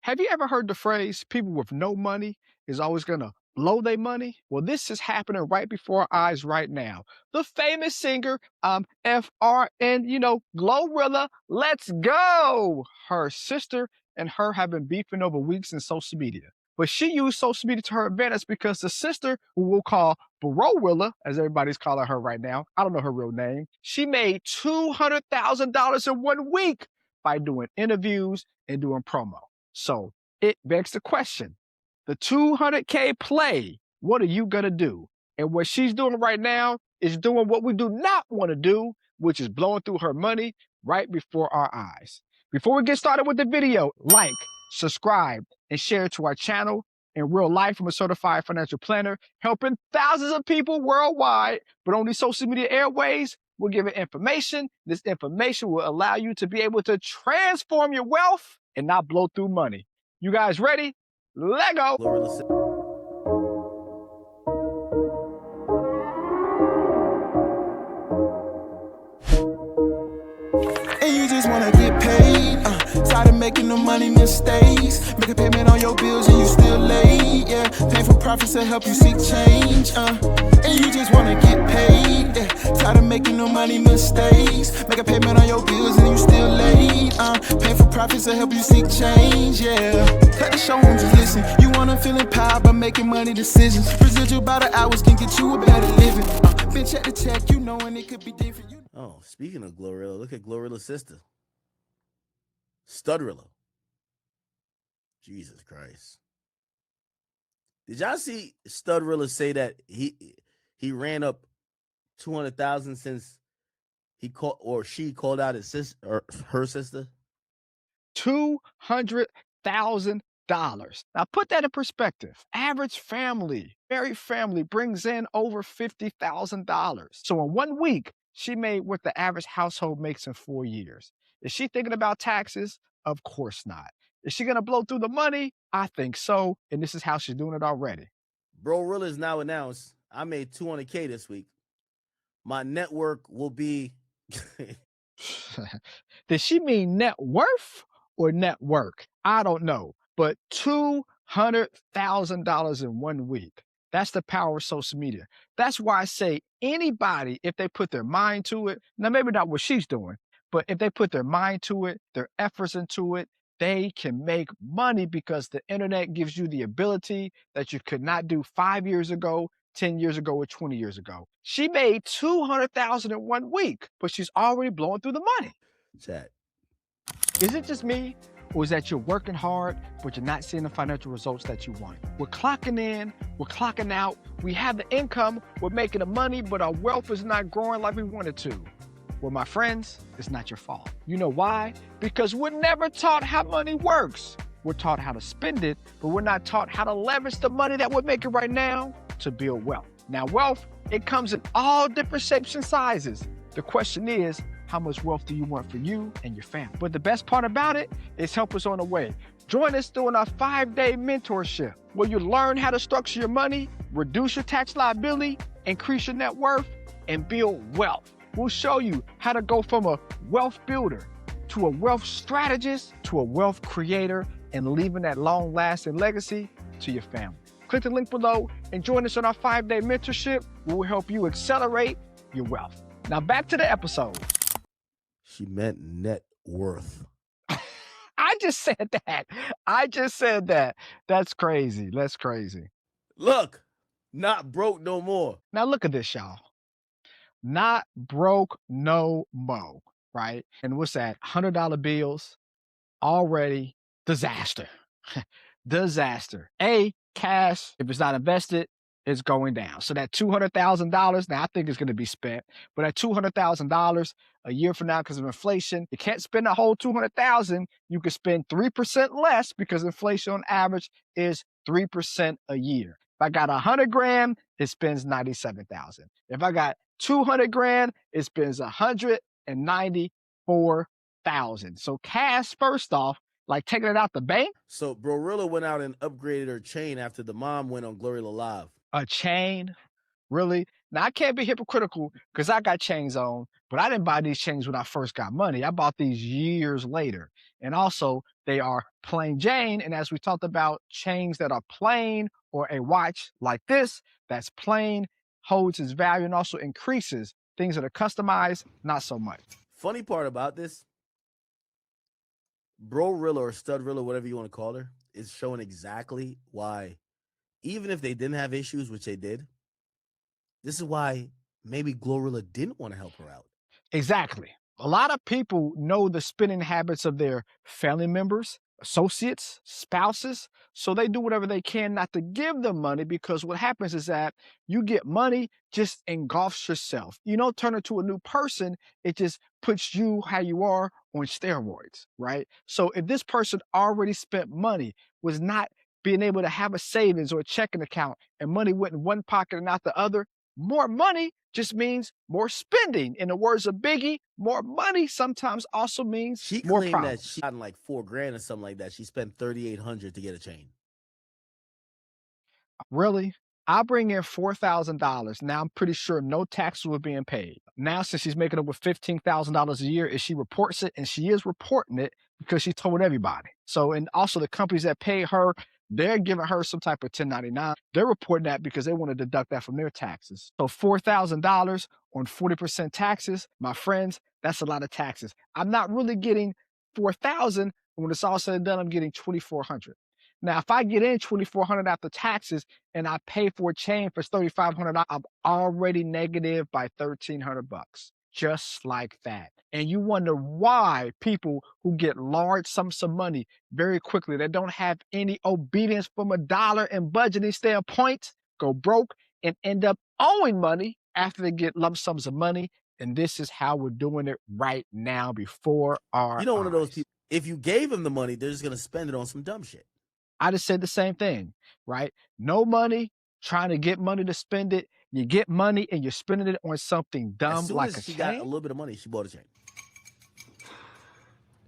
Have you ever heard the phrase people with no money is always going to blow their money? Well, this is happening right before our eyes right now. The famous singer, FRN, Glorilla, let's go. Her sister and her have been beefing over weeks in social media. But she used social media to her advantage because the sister, who we'll call Barowilla, as everybody's calling her right now, I don't know her real name, she made $200,000 in 1 week by doing interviews and doing promo. So it begs the question, the 200K play, what are you going to do? And what she's doing right now is doing what we do not want to do, which is blowing through her money right before our eyes. Before we get started with the video, like, subscribe, and share it to our channel. In real life, I'm a certified financial planner, helping thousands of people worldwide, but on these social media airways, we're giving information. This information will allow you to be able to transform your wealth and not blow through money. You guys ready? Let go. And you just wanna get paid, tired of making the money mistakes. Make a payment on your bills and you still late, yeah. Pay for profits to help you seek change, and you just wanna get paid, yeah. Tired of making the money mistakes. Make a payment on your bills and you still late, pay for profits to help you seek change, yeah. Cut the show and just listen. You wanna feel empowered by making money decisions. Residual by the hours can get you a better living. Bitch at the check, you knowing it could be different. Oh, speaking of Glorilla, look at Glorilla's sister, Studrilla. Jesus Christ. Did y'all see Studrilla say that he ran up 200,000 since he called or she called out his sister or her sister? $200,000. Now put that in perspective. Average family, married family brings in over $50,000. So in 1 week, she made what the average household makes in 4 years. Is she thinking about taxes? Of course not. Is she going to blow through the money? I think so. And this is how she's doing it already. Brorilla is now announced, I made 200K this week. My network will be. Did she mean net worth or network? I don't know. But $200,000 in 1 week. That's the power of social media. That's why I say anybody, if they put their mind to it, now maybe not what she's doing, but if they put their mind to it, their efforts into it, they can make money because the internet gives you the ability that you could not do 5 years ago, 10 years ago, or 20 years ago. She made $200,000 in 1 week, but she's already blowing through the money. Chat. Is it just me? Or is that you're working hard, but you're not seeing the financial results that you want? We're clocking in, we're clocking out, we have the income, we're making the money, but our wealth is not growing like we want it to. Well, my friends, it's not your fault. You know why? Because we're never taught how money works. We're taught how to spend it, but we're not taught how to leverage the money that we're making right now to build wealth. Now, wealth, it comes in all different shapes and sizes. The question is, how much wealth do you want for you and your family? But the best part about it is help us on the way. Join us during our 5-day mentorship where you learn how to structure your money, reduce your tax liability, increase your net worth, and build wealth. We'll show you how to go from a wealth builder to a wealth strategist to a wealth creator and leaving that long-lasting legacy to your family. Click the link below and join us on our 5-day mentorship where we'll help you accelerate your wealth. Now back to the episode. She meant net worth. I just said that. I just said that. That's crazy. That's crazy. Look, not broke no more. Now look at this, y'all. Not broke no mo, right? And what's that? $100 bills, already disaster. Disaster. Cash, if it's not invested, is going down. So that $200,000, now I think it's going to be spent, but that $200,000 a year from now because of inflation, you can't spend a whole $200,000. You can spend 3% less because inflation on average is 3% a year. If I got 100 grand, it spends 97,000. If I got 200 grand, it spends 194,000. So cash, first off, like taking it out the bank. So Brorilla went out and upgraded her chain after the mom went on Glorilla Live. A chain? Really? Now, I can't be hypocritical because I got chains on, but I didn't buy these chains when I first got money. I bought these years later. And also, They are plain Jane. And as we talked about, chains that are plain or a watch like this, that's plain, holds its value and also increases. Things that are customized, not so much. Funny part about this, Bro-Rilla or Stud-Rilla, whatever you want to call her, is showing exactly why, even if they didn't have issues, which they did, this is why maybe Glorilla didn't want to help her out. Exactly. A lot of people know the spending habits of their family members, associates, spouses, so they do whatever they can not to give them money, because what happens is that you get money, just engulfs yourself. You don't turn into a new person, it just puts you how you are on steroids, right? So if this person already spent money, was not being able to have a savings or a checking account, and money went in one pocket and not the other, more money just means more spending. In the words of Biggie, more money sometimes also means She more claimed problems. that she gotten like $4,000 or something like that. She spent $3,800 to get a chain. Really? I bring in $4,000. Now I'm pretty sure no taxes were being paid. Now, since she's making over $15,000 a year, if she reports it, and she is reporting it because she told everybody. So, and also the companies that pay her, they're giving her some type of 1099. They're reporting that because they want to deduct that from their taxes. So $4,000 on 40% taxes, my friends, that's a lot of taxes. I'm not really getting 4,000. When it's all said and done, I'm getting 2,400. Now, if I get in 2,400 after taxes and I pay for a chain for 3,500, I'm already negative by 1,300 bucks, just like that. And you wonder why people who get large sums of money very quickly, that don't have any obedience from a dollar and budgeting standpoint, go broke and end up owing money after they get lump sums of money. And this is how we're doing it right now before our You know, one of those eyes. people, if you gave them the money, they're just going to spend it on some dumb shit. I just said the same thing, right? No money, trying to get money to spend it. You get money and you're spending it on something As dumb soon like as a she got a chain. little bit of money, she bought a chain.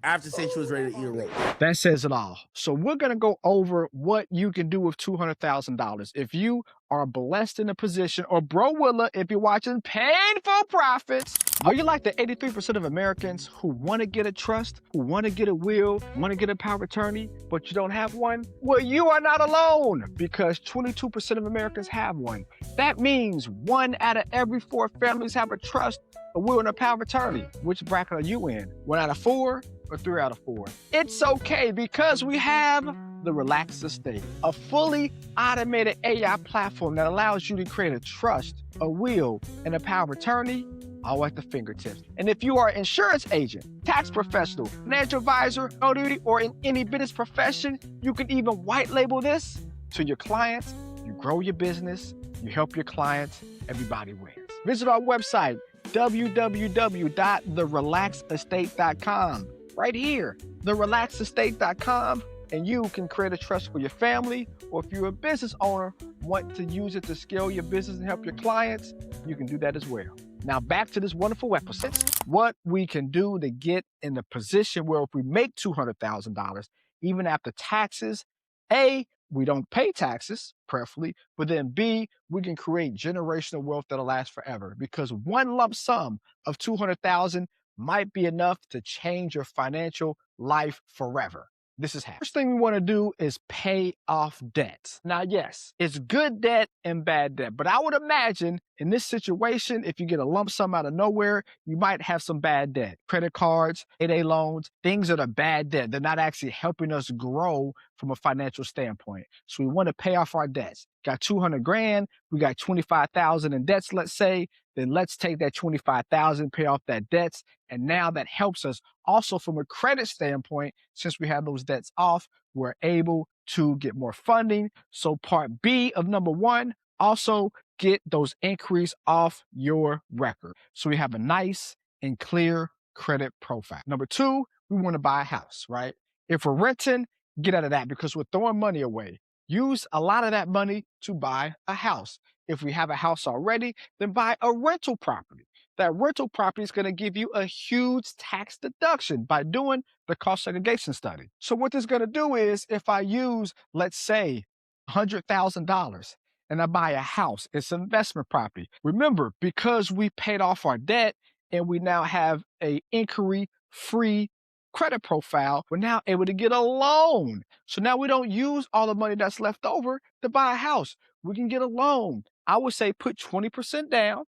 After saying she was ready to eat a roast. That says it all. So we're going to go over what you can do with $200,000. If you are blessed in a position, or Bro-Willa, if you're watching Painful Profits, are you like the 83% of Americans who want to get a trust, who want to get a will, want to get a power of attorney, but you don't have one? Well, you are not alone, because 22% of Americans have one. That means 1 out of every 4 families have a trust, a will, and a power of attorney. Which bracket are you in? 1 out of 4? Or 3 out of 4. It's okay, because we have the Relax Estate, a fully automated AI platform that allows you to create a trust, a will, and a power of attorney all at the fingertips. And if you are an insurance agent, tax professional, financial advisor, notary, or in any business profession, you can even white label this to your clients. You grow your business, you help your clients, everybody wins. Visit our website, www.therelaxestate.com. Right here, therelaxestate.com, and you can create a trust for your family, or if you're a business owner, want to use it to scale your business and help your clients, you can do that as well. Now back to this wonderful episode. What we can do to get in the position where if we make $200,000, even after taxes, A, we don't pay taxes, preferably, but then B, we can create generational wealth that'll last forever, because one lump sum of $200,000 might be enough to change your financial life forever. This is how. First thing we want to do is pay off debt. Now, yes, it's good debt and bad debt, but I would imagine in this situation, if you get a lump sum out of nowhere, you might have some bad debt. Credit cards, payday loans, things that are bad debt. They're not actually helping us grow from a financial standpoint. So we want to pay off our debts. Got 200 grand, we got 25,000 in debts, let's say, then let's take that 25,000, pay off that debts. And now that helps us also from a credit standpoint. Since we have those debts off, we're able to get more funding. So part B of number 1, also get those inquiries off your record. So we have a nice and clear credit profile. Number 2, we want to buy a house, right? If we're renting, get out of that, because we're throwing money away. Use a lot of that money to buy a house. If we have a house already, then buy a rental property. That rental property is going to give you a huge tax deduction by doing the cost segregation study. So what this is going to do is, if I use, let's say, $100,000 and I buy a house, it's an investment property. Remember, because we paid off our debt and we now have a inquiry-free credit profile, we're now able to get a loan. So now we don't use all the money that's left over to buy a house. We can get a loan. I would say put 20% down,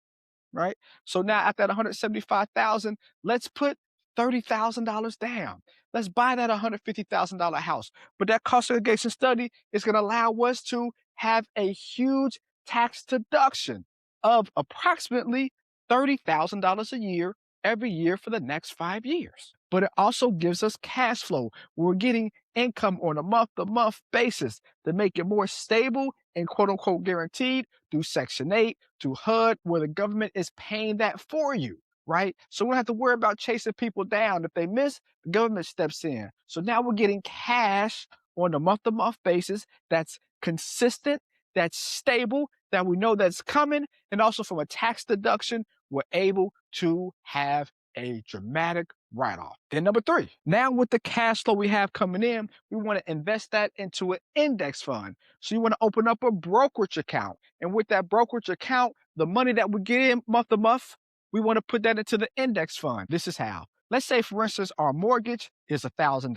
right? So now at that 175,000, let's put $30,000 down. Let's buy that $150,000 house. But that cost segregation study is going to allow us to have a huge tax deduction of approximately $30,000 a year every year for the next 5 years. But it also gives us cash flow. We're getting income on a month-to-month basis to make it more stable and quote unquote guaranteed through Section 8, through HUD, where the government is paying that for you, right? So we don't have to worry about chasing people down. If they miss, the government steps in. So now we're getting cash on a month-to-month basis that's consistent, that's stable, that we know that's coming, and also from a tax deduction, we're able to have a dramatic write-off. Then number 3, now with the cash flow we have coming in, we want to invest that into an index fund. So you want to open up a brokerage account. And with that brokerage account, the money that we get in month to month, we want to put that into the index fund. This is how. Let's say, for instance, our mortgage is $1,000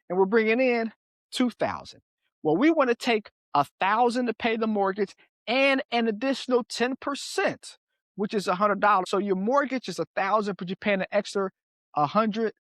and we're bringing in $2,000. Well, we want to take $1,000 to pay the mortgage and an additional 10%, which is $100. So your mortgage is $1,000, but you're paying an extra $100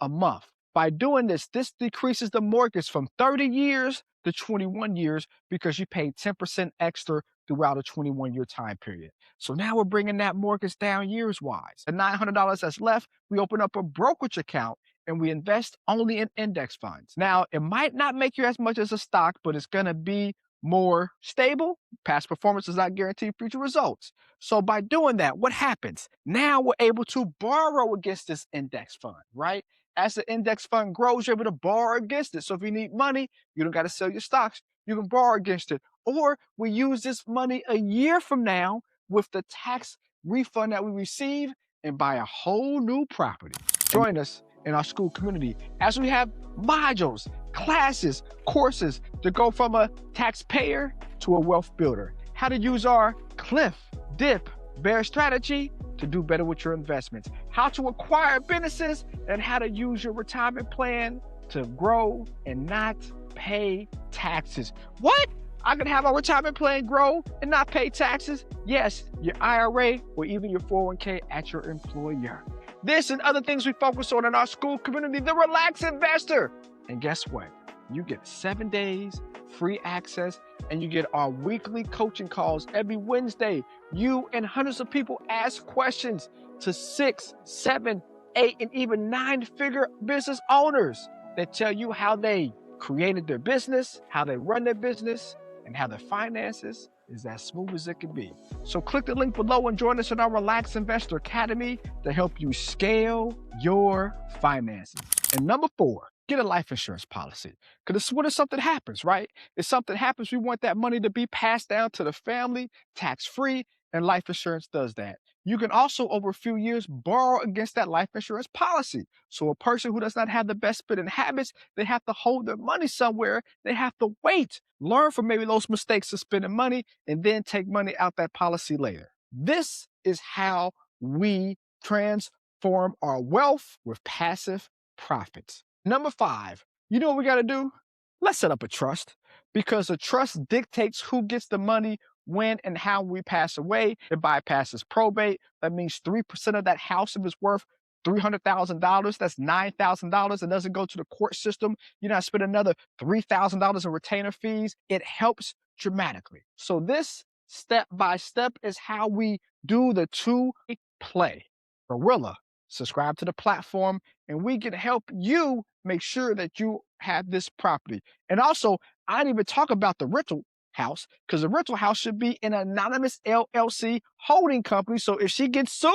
a month. By doing this, this decreases the mortgage from 30 years to 21 years because you paid 10% extra throughout a 21-year time period. So now we're bringing that mortgage down years-wise. The $900 that's left, we open up a brokerage account and we invest only in index funds. Now, it might not make you as much as a stock, but it's going to be more stable. Past performance does not guarantee future results. So by doing that, what happens? Now we're able to borrow against this index fund, right? As the index fund grows, you're able to borrow against it. So if you need money, you don't got to sell your stocks. You can borrow against it. Or we use this money a year from now with the tax refund that we receive and buy a whole new property. Join us in our school community as we have modules, classes, courses to go from a taxpayer to a wealth builder. How to use our cliff, dip, bear strategy to do better with your investments. How to acquire businesses and how to use your retirement plan to grow and not pay taxes. What? I can have our retirement plan grow and not pay taxes? Yes, your IRA or even your 401k at your employer. This and other things we focus on in our school community, the Relax Investor. And guess what? You get 7 days, free access, and you get our weekly coaching calls every Wednesday. You and hundreds of people ask questions to 6, 7, 8, and even 9-figure business owners that tell you how they created their business, how they run their business, and how their finances is as smooth as it can be. So click the link below and join us in our Relax Investor Academy to help you scale your finances. And number 4, get a life insurance policy. Because what if something happens, right? If something happens, we want that money to be passed down to the family, tax-free, and life insurance does that. You can also, over a few years, borrow against that life insurance policy. So a person who does not have the best spending habits, they have to hold their money somewhere. They have to wait, learn from maybe those mistakes of spending money, and then take money out that policy later. This is how we transform our wealth with passive profits. Number 5, you know what we got to do? Let's set up a trust, because a trust dictates who gets the money, when and how we pass away. It bypasses probate. That means 3% of that house, if it's worth $300,000, that's $9,000. It doesn't go to the court system. You're not spending another $3,000 in retainer fees. It helps dramatically. So this step by step is how we do the 2 play. Gorilla, subscribe to the platform, and we can help you make sure that you have this property. And also, I didn't even talk about the rental house, because the rental house should be an anonymous LLC holding company. So if she gets sued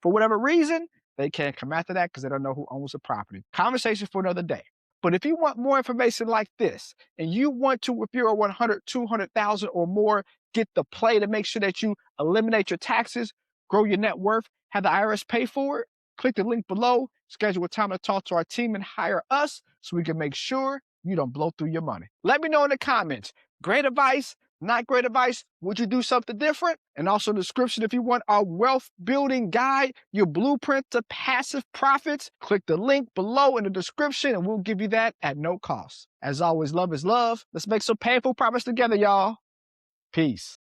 for whatever reason, they can't come after that because they don't know who owns the property. Conversation for another day. But if you want more information like this, and you want to, if you're 100, 200,000 or more, get the play to make sure that you eliminate your taxes, grow your net worth, have the IRS pay for it, click the link below, schedule a time to talk to our team and hire us so we can make sure you don't blow through your money. Let me know in the comments. Great advice, Not great advice. Would you do something different? And also in the description, if you want our wealth building guide, your blueprint to passive profits, click the link below in the description and we'll give you that at no cost. As always, love is love. Let's make some painful profits together, y'all. Peace.